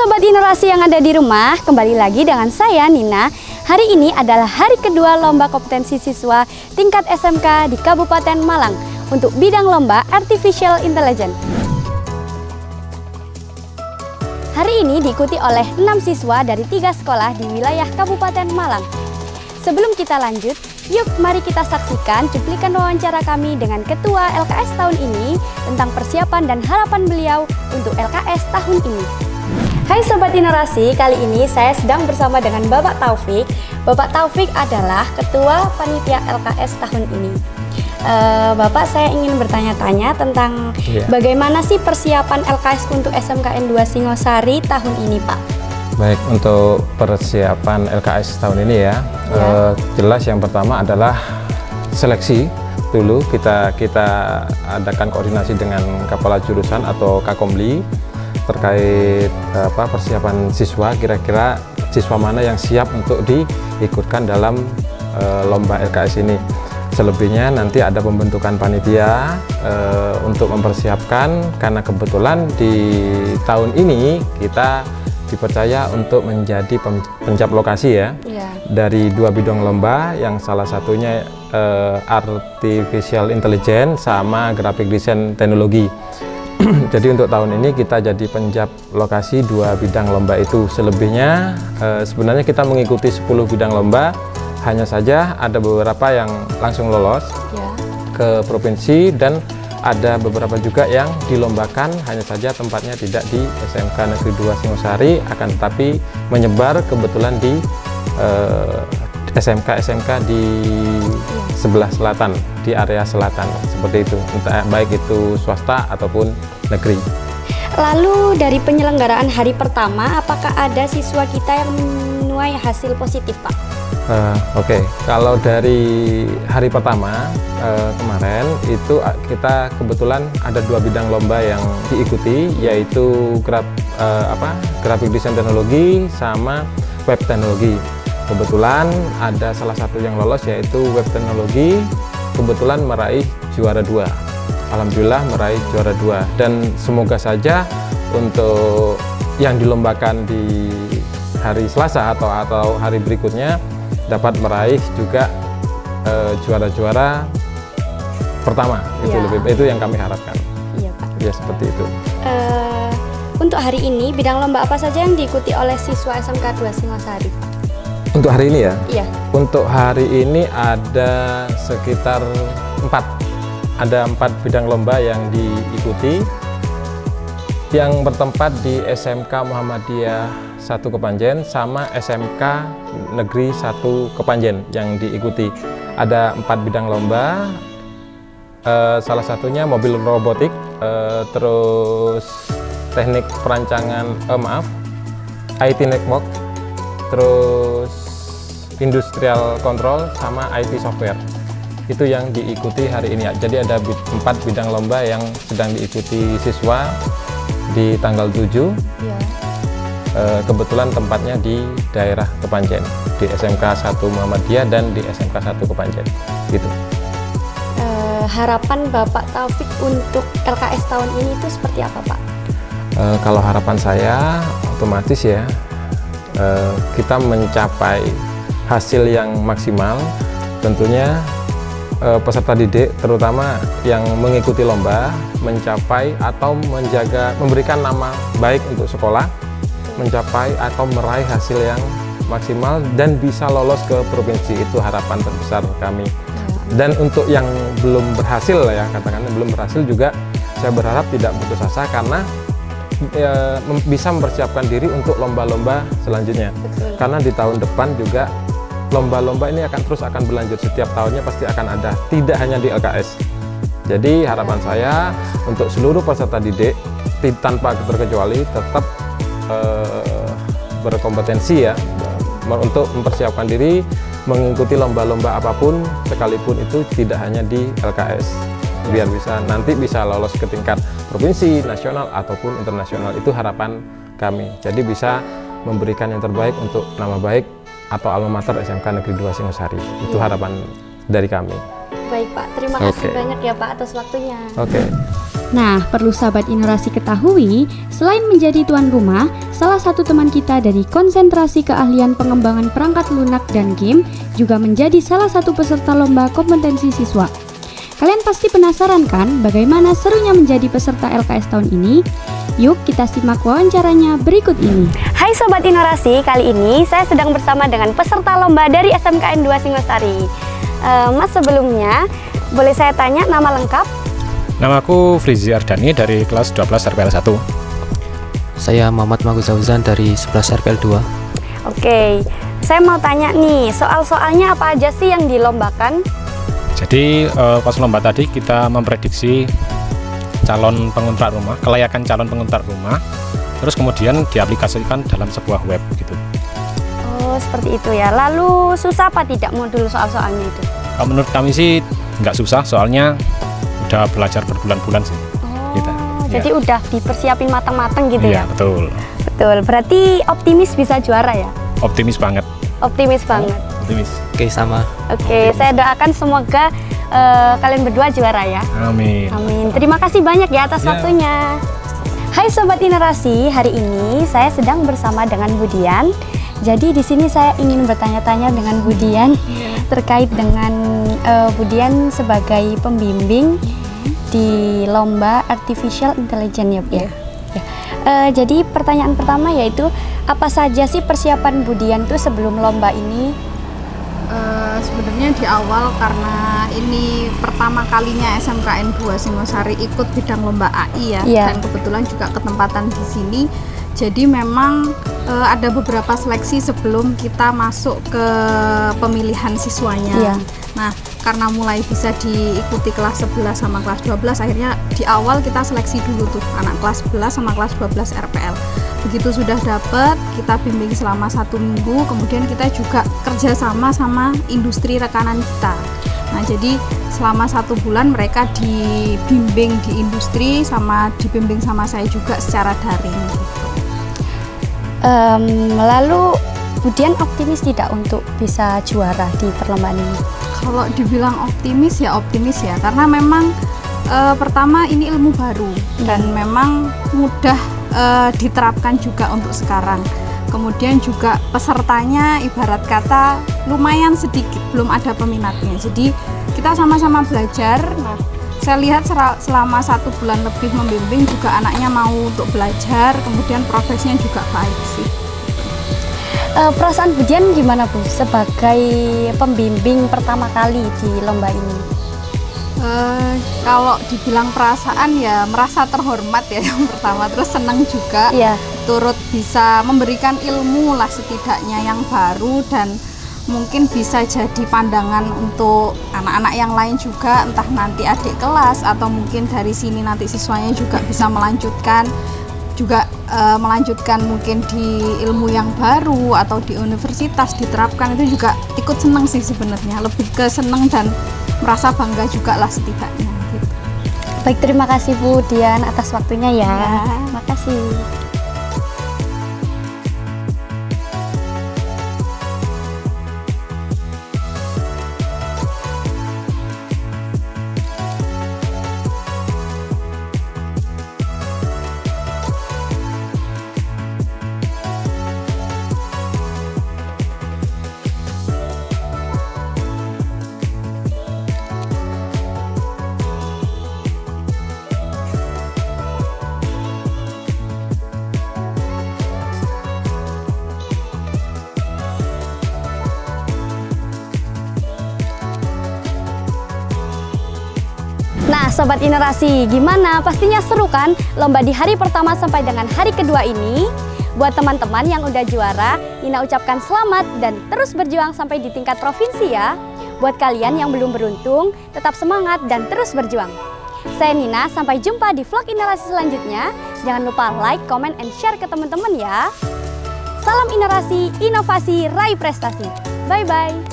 Sobat Inovasi yang ada di rumah, kembali lagi dengan saya Nina. Hari ini adalah hari kedua lomba kompetensi siswa tingkat SMK di Kabupaten Malang untuk bidang lomba Artificial Intelligence. Hari ini diikuti oleh 6 siswa dari 3 sekolah di wilayah Kabupaten Malang. Sebelum kita lanjut, yuk mari kita saksikan cuplikan wawancara kami dengan Ketua LKS tahun ini tentang persiapan dan harapan beliau untuk LKS tahun ini. Hai Sobat Inovasi, kali ini saya sedang bersama dengan Bapak Taufik. Bapak Taufik adalah Ketua Panitia LKS tahun ini. Bapak, saya ingin bertanya-tanya tentang bagaimana sih persiapan LKS untuk SMKN 2 Singosari tahun ini, Pak? Baik, untuk persiapan LKS tahun ini ya, jelas yang pertama adalah seleksi dulu. Kita adakan koordinasi dengan Kepala Jurusan atau Kakomli terkait persiapan siswa, kira-kira siswa mana yang siap untuk diikutkan dalam lomba LKS ini. Selebihnya nanti ada pembentukan panitia untuk mempersiapkan, karena kebetulan di tahun ini kita dipercaya untuk menjadi pencap lokasi ya, dari 2 bidang lomba, yang salah satunya Artificial Intelligence sama Graphic Design Teknologi. Jadi untuk tahun ini kita jadi pencap lokasi 2 bidang lomba itu. Selebihnya sebenarnya kita mengikuti 10 bidang lomba, hanya saja ada beberapa yang langsung lolos ke provinsi dan ada beberapa juga yang dilombakan, hanya saja tempatnya tidak di SMK Negeri 2 Singosari, akan tetapi menyebar kebetulan di SMK di sebelah selatan, di area selatan, seperti itu, entah baik itu swasta ataupun negeri. Lalu dari penyelenggaraan hari pertama, apakah ada siswa kita yang menuai hasil positif, Pak? Oke. Kalau dari hari pertama kemarin itu kita kebetulan ada 2 bidang lomba yang diikuti, yaitu Graphic Design Teknologi sama Web Teknologi. Kebetulan ada salah satu yang lolos, yaitu Web Teknologi, kebetulan meraih juara 2. Alhamdulillah meraih juara 2, dan semoga saja untuk yang dilombakan di hari Selasa atau hari berikutnya dapat meraih juga juara-juara pertama. Itu yang kami harapkan. Iya, Pak. Ya, seperti itu. Untuk hari ini bidang lomba apa saja yang diikuti oleh siswa SMK 2 Singosari, Pak? Untuk hari ini ya? Iya. Untuk hari ini ada sekitar 4 bidang lomba yang diikuti, yang bertempat di SMK Muhammadiyah 1 Kepanjen sama SMK Negeri 1 Kepanjen yang diikuti. Ada 4 bidang lomba, salah satunya mobil robotik, terus teknik perancangan, IT network, terus industrial control sama IT software. Itu yang diikuti hari ini. Jadi ada 4 bidang lomba yang sedang diikuti siswa di tanggal 7. Kebetulan tempatnya di daerah Kepanjen, di SMK 1 Muhammadiyah dan di SMK 1 Kepanjen gitu. Harapan Bapak Taufik untuk LKS tahun ini itu seperti apa, Pak? Kalau harapan saya otomatis ya, kita mencapai hasil yang maksimal. Tentunya peserta didik, terutama yang mengikuti lomba, mencapai atau memberikan nama baik untuk sekolah, mencapai atau meraih hasil yang maksimal dan bisa lolos ke provinsi. Itu harapan terbesar kami. Dan untuk yang belum berhasil ya, katakanlah belum berhasil juga, saya berharap tidak putus asa, karena bisa mempersiapkan diri untuk lomba-lomba selanjutnya. Betul. Karena di tahun depan juga lomba-lomba ini akan berlanjut, setiap tahunnya pasti akan ada, tidak hanya di LKS. Jadi harapan saya untuk seluruh peserta didik tanpa terkecuali tetap berkompetensi ya, untuk mempersiapkan diri mengikuti lomba-lomba apapun, sekalipun itu tidak hanya di LKS, biar nanti bisa lolos ke tingkat provinsi, nasional ataupun internasional. Itu harapan kami. Jadi bisa memberikan yang terbaik untuk nama baik atau alma mater SMK Negeri 2 Singosari. Itu harapan dari kami. Baik, Pak, terima kasih banyak ya, Pak, atas waktunya. Nah, perlu sahabat Inerasi ketahui, selain menjadi tuan rumah, salah satu teman kita dari konsentrasi keahlian pengembangan perangkat lunak dan game juga menjadi salah satu peserta lomba kompetensi siswa. Kalian pasti penasaran kan bagaimana serunya menjadi peserta LKS tahun ini? Yuk kita simak wawancaranya berikut ini. Hai Sobat Inerasi, kali ini saya sedang bersama dengan peserta lomba dari SMKN 2 Singosari. Mas, sebelumnya boleh saya tanya nama lengkap? Namaku Frizi Ardani dari kelas 12 RPL 1. Saya Muhammad Maguzauzan dari 11 RPL 2. Oke, saya mau tanya nih, soal-soalnya apa aja sih yang dilombakan? Jadi pas lomba tadi kita memprediksi calon pengontrak rumah, kelayakan calon pengontrak rumah, terus kemudian diaplikasikan dalam sebuah web gitu. Oh, seperti itu ya. Lalu susah apa tidak modul soal-soalnya itu? Menurut kami sih nggak susah, soalnya udah belajar berbulan-bulan sih. Oh, gitu. Jadi Ya. udah dipersiapin matang-matang gitu Iya, ya? betul. Betul, berarti optimis bisa juara ya? Optimis banget. Optimis banget. Optimis. Oke, sama. Oke, saya doakan semoga kalian berdua juara ya. Amin. Amin. Terima kasih banyak ya atas Ya. waktunya. Hai Sobat Inerasi, hari ini saya sedang bersama dengan Budian. Jadi di sini saya ingin bertanya-tanya dengan Budian terkait dengan Budian sebagai pembimbing di lomba Artificial Intelligence ya, Bu ya. Jadi pertanyaan pertama yaitu apa saja sih persiapan Budian tuh sebelum lomba ini? Sebenarnya di awal karena ini pertama kalinya SMKN 2 Singosari ikut bidang lomba AI ya, Iya. dan kebetulan juga ketempatan di sini. Jadi memang ada beberapa seleksi sebelum kita masuk ke pemilihan siswanya. Iya. Nah, karena mulai bisa diikuti kelas 11 sama kelas 12, akhirnya di awal kita seleksi dulu tuh anak kelas 11 sama kelas 12 RPL. Begitu sudah dapat, kita bimbing selama 1 minggu, kemudian kita juga kerjasama sama industri rekanan kita. Nah, jadi selama 1 bulan mereka dibimbing di industri sama dibimbing sama saya juga secara daring gitu. Lalu Budian optimis tidak untuk bisa juara di perlombaan ini? Kalau dibilang optimis ya, karena memang pertama ini ilmu baru dan memang mudah diterapkan juga untuk sekarang. Kemudian juga pesertanya ibarat kata lumayan sedikit, belum ada peminatnya. Jadi kita sama-sama belajar. Nah, saya lihat selama 1 bulan lebih membimbing juga anaknya mau untuk belajar, kemudian progresnya juga baik sih. Perasaan Budian gimana Bu sebagai pembimbing pertama kali di lomba ini? Kalau dibilang perasaan ya merasa terhormat ya yang pertama, terus senang juga. Iya. Turut bisa memberikan ilmu lah setidaknya yang baru dan mungkin bisa jadi pandangan untuk anak-anak yang lain juga, entah nanti adik kelas atau mungkin dari sini nanti siswanya juga bisa melanjutkan mungkin di ilmu yang baru atau di universitas diterapkan. Itu juga ikut seneng sih sebenarnya, lebih ke seneng dan merasa bangga juga lah setidaknya gitu. Baik, terima kasih Bu Dian atas waktunya ya. Ya. Makasih. Nah, Sobat Inerasi, gimana? Pastinya seru kan lomba di hari pertama sampai dengan hari kedua ini? Buat teman-teman yang udah juara, Nina ucapkan selamat dan terus berjuang sampai di tingkat provinsi ya. Buat kalian yang belum beruntung, tetap semangat dan terus berjuang. Saya Nina, sampai jumpa di vlog Inerasi selanjutnya. Jangan lupa like, comment, and share ke teman-teman ya. Salam Inerasi, inovasi, raih prestasi. Bye-bye.